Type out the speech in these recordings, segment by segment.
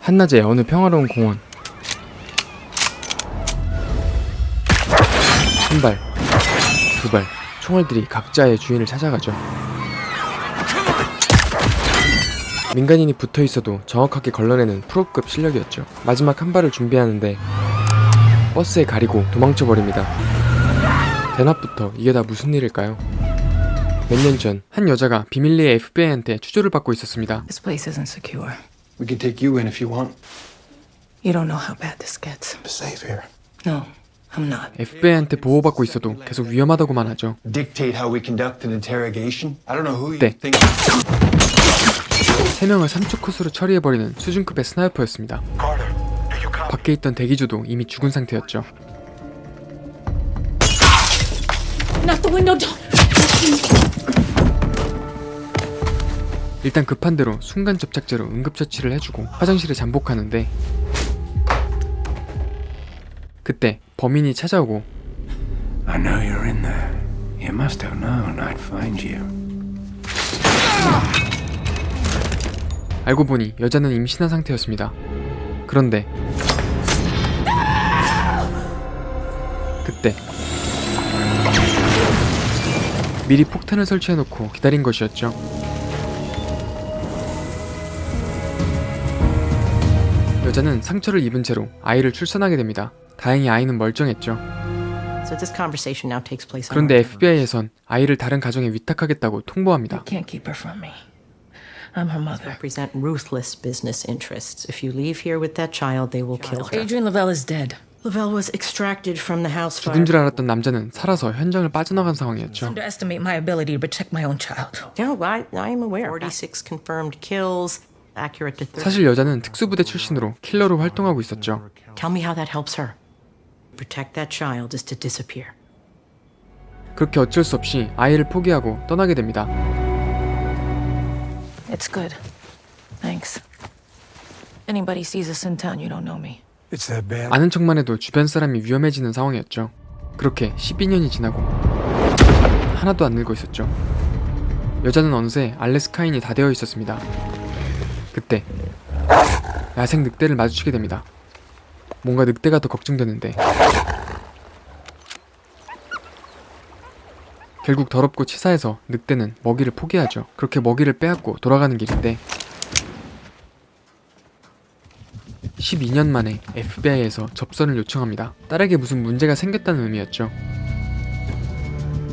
한낮의 어느 평화로운 공원. 한 발, 두 발, 총알들이 각자의 주인을 찾아가죠. 민간인이 붙어있어도 정확하게 걸러내는 프로급 실력이었죠. 마지막 한 발을 준비하는데 버스에 가리고 도망쳐버립니다. 대낮부터 이게 다 무슨 일일까요? 몇 년 전 한 여자가 비밀리에 FBI한테 추조를 받고 있었습니다. This place isn't secure. We can take you in if you want. You don't know how bad this gets. I'm safe here. No, I'm not. FBI한테 보호받고 있어도 계속 위험하다고만 하죠. Dictate how we conduct an interrogation? I don't know who you 네. think. 3명을 3초 컷으로 처리해버리는 수준급의 스나이퍼였습니다. 밖에 있던 대기조도 이미 죽은 상태였죠. Not the window door. 일단 급한 대로 순간 접착제로 응급처치를 해주고 화장실에 잠복하는데 그때 범인이 찾아오고 I know you're in there. You must have known I'd find you. 알고 보니 여자는 임신한 상태였습니다. 그런데 그때 미리 폭탄을 설치해놓고 기다린 것이었죠. 여자는 상처를 입은 채로 아이를 출산하게 됩니다. 다행히 아이는 멀쩡했죠. So this conversation now takes place on 그런데 our time. FBI에선 아이를 다른 가정에 위탁하겠다고 통보합니다. Can't keep her from me. I'm her mother. Represent ruthless business interests. If you leave here with that child, they will kill her. Adrian Lavelle is dead. Lavelle was extracted from the house fire. 죽은 줄 알았던 남자는 살아서 현장을 빠져나간 상황이었죠. Underestimate my ability to protect my own child. No, I'm aware. 46 confirmed kills. Accurate to 30. 사실 여자는 특수부대 출신으로 킬러로 활동하고 있었죠. Tell me how that helps her. Protect that child is to disappear. 그렇게 어쩔 수 없이 아이를 포기하고 떠나게 됩니다. It's good. Thanks. Anybody sees us in town, you don't know me. It's that bad. 아는 척만 해도 주변 사람이 위험해지는 상황이었죠. 그렇게 12년이 지나고 하나도 안 늙어 있었죠. 여자는 어느새 알래스카인이 다 되어 있었습니다. 그때 야생 늑대를 마주치게 됩니다. 뭔가 늑대가 더 걱정되는데 결국 더럽고 치사해서 늑대는 먹이를 포기하죠. 그렇게 먹이를 빼앗고 돌아가는 길인데 12년 만에 FBI에서 접선을 요청합니다. 딸에게 무슨 문제가 생겼다는 의미였죠.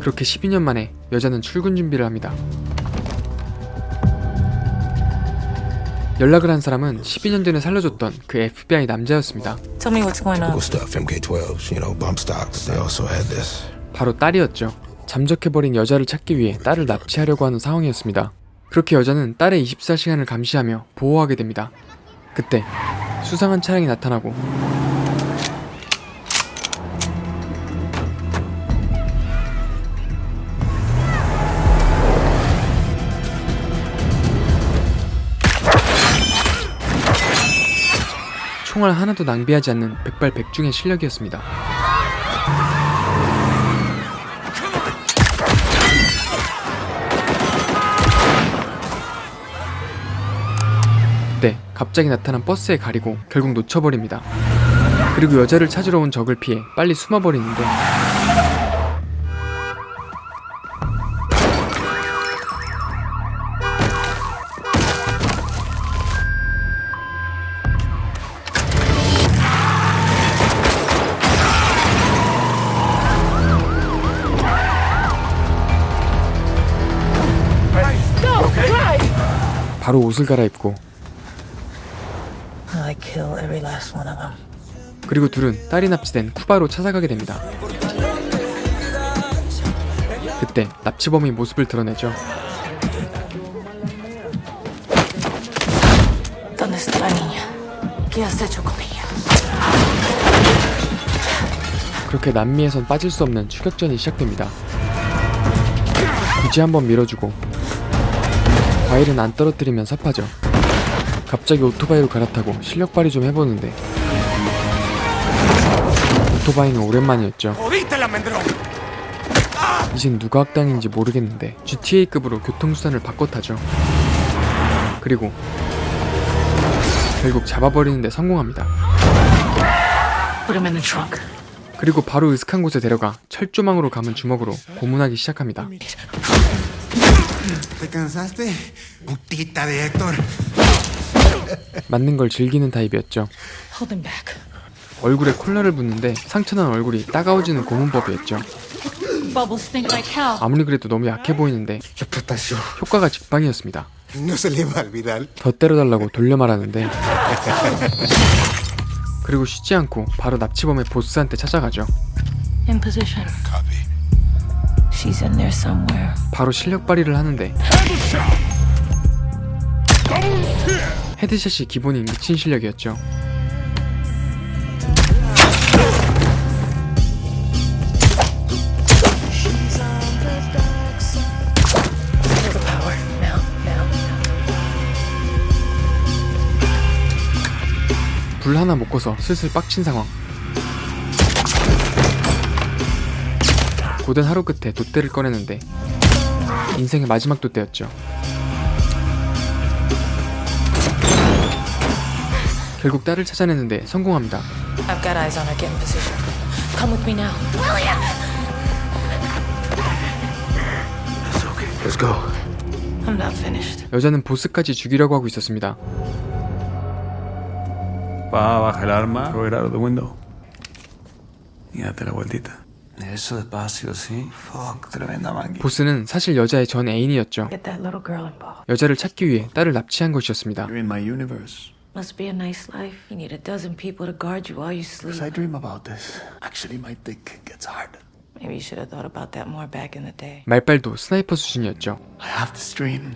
그렇게 12년 만에 여자는 출근 준비를 합니다. 연락을 한 사람은 12년 전에 살려줬던 그 FBI 남자였습니다. Tell me what's going on. Typical stuff, MK12s, you know, bump stocks. They also had this. 바로 딸이었죠. 잠적해버린 여자를 찾기 위해 딸을 납치하려고 하는 상황이었습니다. 그렇게 여자는 딸의 24시간을 감시하며 보호하게 됩니다. 그때 수상한 차량이 나타나고 총알 하나도 낭비하지 않는 백발백중의 실력이었습니다. 그때 갑자기 나타난 버스에 가리고 결국 놓쳐버립니다. 그리고 여자를 찾으러 온 적을 피해 빨리 숨어버리는데 바로 옷을 갈아입고 I kill every last one of them. 그리고 둘은 딸이 납치된 쿠바로 찾아가게 됩니다. 그때 납치범의 모습을 드러내죠. ¿Dónde está la niña? ¿Qué has hecho con ella? 그렇게 남미에선 빠질 수 없는 추격전이 시작됩니다. 굳이 한번 밀어주고 과일은 안 떨어뜨리면 섭하죠. 갑자기 오토바이로 갈아타고 실력 발휘 좀 해보는데 오토바이는 오랜만이었죠. 이젠 누가 악당인지 모르겠는데 GTA급으로 교통수단을 바꿔 타죠. 그리고 결국 잡아버리는데 성공합니다. Put him in the trunk. 그리고 바로 으슥한 곳에 데려가 철조망으로 감은 주먹으로 고문하기 시작합니다. ¿Te cansaste? Putita de Héctor. 맞는 걸 즐기는 타입이었죠. Hold him back. 얼굴에 콜라를 붓는데 상처난 얼굴이 따가워지는 고문법이었죠. Bubbles stink like hell. 아무리 그래도 너무 약해 보이는데 Explotación. 효과가 직방이었습니다. No se le va a olvidar. 더 때려달라고 돌려 말하는데 그리고 쉬지 않고 바로 납치범의 보스한테 찾아가죠. In position. She's in there somewhere. 바로 실력 발휘를 하는데 헤드샷이 기본인 미친 실력이었죠. Feel the power. Now. 불 하나 못 꺼서 슬슬 빡친 상황. 고된 하루 끝에 돛대를 꺼내는데 인생의 마지막 돛대였죠. 결국 딸을 찾아내는데 성공합니다. I've got eyes on her. Get in position. Come with me now. It's okay. Let's go. I'm not finished. 여자는 보스까지 죽이려고 하고 있었습니다. Baja el arma, throw it out of the window. Y date la vueltita. Eso despacio, sí. Fuck, tremenda máquina. 보스는 사실 여자의 전 애인이었죠. Get that little girl involved. 여자를 찾기 위해 딸을 납치한 것이었습니다. You're in my universe. Must be a nice life. You need a dozen people to guard you while you sleep. Because I dream about this. Actually, my dick gets hard. Maybe you should have thought about that more back in the day. 말빨도 스나이퍼 수준이었죠. I have this dream.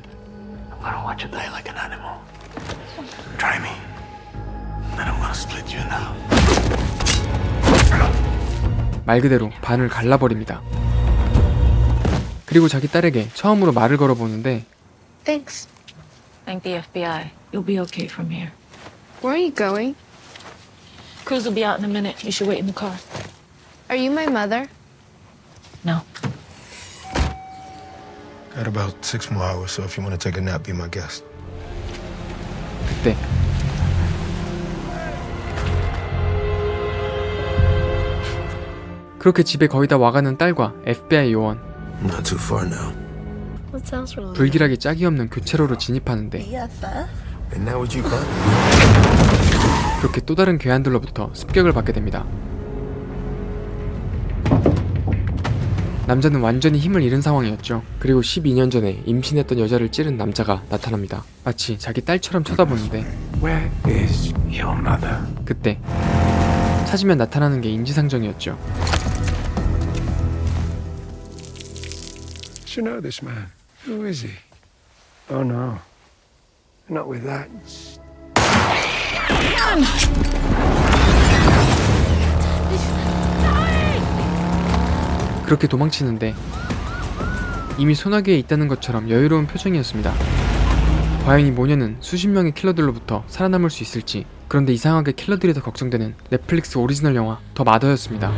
I don't want you to die like an animal. Try me. Then I'm gonna split you now. 말 그대로 반을 갈라버립니다. 그리고 자기 딸에게 처음으로 말을 걸어보는데 Thanks. Thank the FBI. You'll be okay from here. Where are you going? Cruz will be out in a minute. You should wait in the car. Are you my mother? No. Got about 6 more hours, so if you want to take a nap, be my guest. 그때 그렇게 집에 거의 다 와가는 딸과 FBI 요원, Not too far now. What else wrong? 불길하게 짝이 없는 교체로로 진입하는데 And now what you got? 그렇게 또 다른 괴한들로부터 습격을 받게 됩니다. 남자는 완전히 힘을 잃은 상황이었죠. 그리고 12년 전에 임신했던 여자를 찌른 남자가 나타납니다. 마치 자기 딸처럼 쳐다보는데 Where is your mother? 그때 찾으면 나타나는 게 인지상정이었죠. You know this man. Who is he? Oh no. Not with that. 그렇게 도망치는데 이미 소나기에 있다는 것처럼 여유로운 표정이었습니다. 과연 이 모녀는 수십 명의 킬러들로부터 살아남을 수 있을지. 그런데 이상하게 킬러들이 더 걱정되는 넷플릭스 오리지널 영화 더 마더였습니다.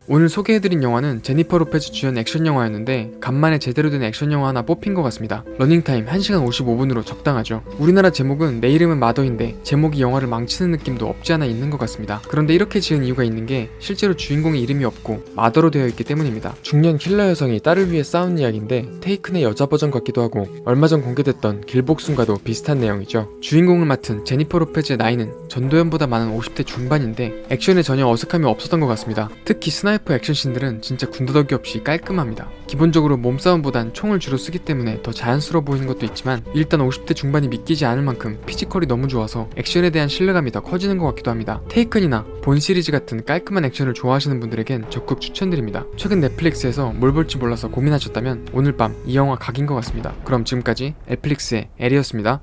오늘 소개해드린 영화는 제니퍼 로페즈 주연 액션 영화였는데 간만에 제대로 된 액션 영화 하나 뽑힌 것 같습니다. 러닝타임 1시간 55분으로 적당하죠. 우리나라 제목은 내 이름은 마더인데 제목이 영화를 망치는 느낌도 없지 않아 있는 것 같습니다. 그런데 이렇게 지은 이유가 있는 게 실제로 주인공의 이름이 없고 마더로 되어 있기 때문입니다. 중년 킬러 여성이 딸을 위해 싸운 이야기인데 테이큰의 여자 버전 같기도 하고 얼마 전 공개됐던 길복순과도 비슷한 내용이죠. 주인공을 맡은 제니퍼 로페즈의 나이는 전도연보다 많은 50대 중반인데 액션에 전혀 어색함이 없었던 것 같습니다. 특히 스나이퍼 액션씬들은 진짜 군더더기 없이 깔끔합니다. 기본적으로 몸싸움보단 총을 주로 쓰기 때문에 더 자연스러워 보이는 것도 있지만 일단 50대 중반이 믿기지 않을 만큼 피지컬이 너무 좋아서 액션에 대한 신뢰감이 더 커지는 것 같기도 합니다. 테이큰이나 본 시리즈 같은 깔끔한 액션을 좋아하시는 분들에겐 적극 추천드립니다. 최근 넷플릭스에서 뭘 볼지 몰라서 고민하셨다면 오늘 밤 이 영화 각인 것 같습니다. 그럼 지금까지 넷플릭스의 엘이었습니다.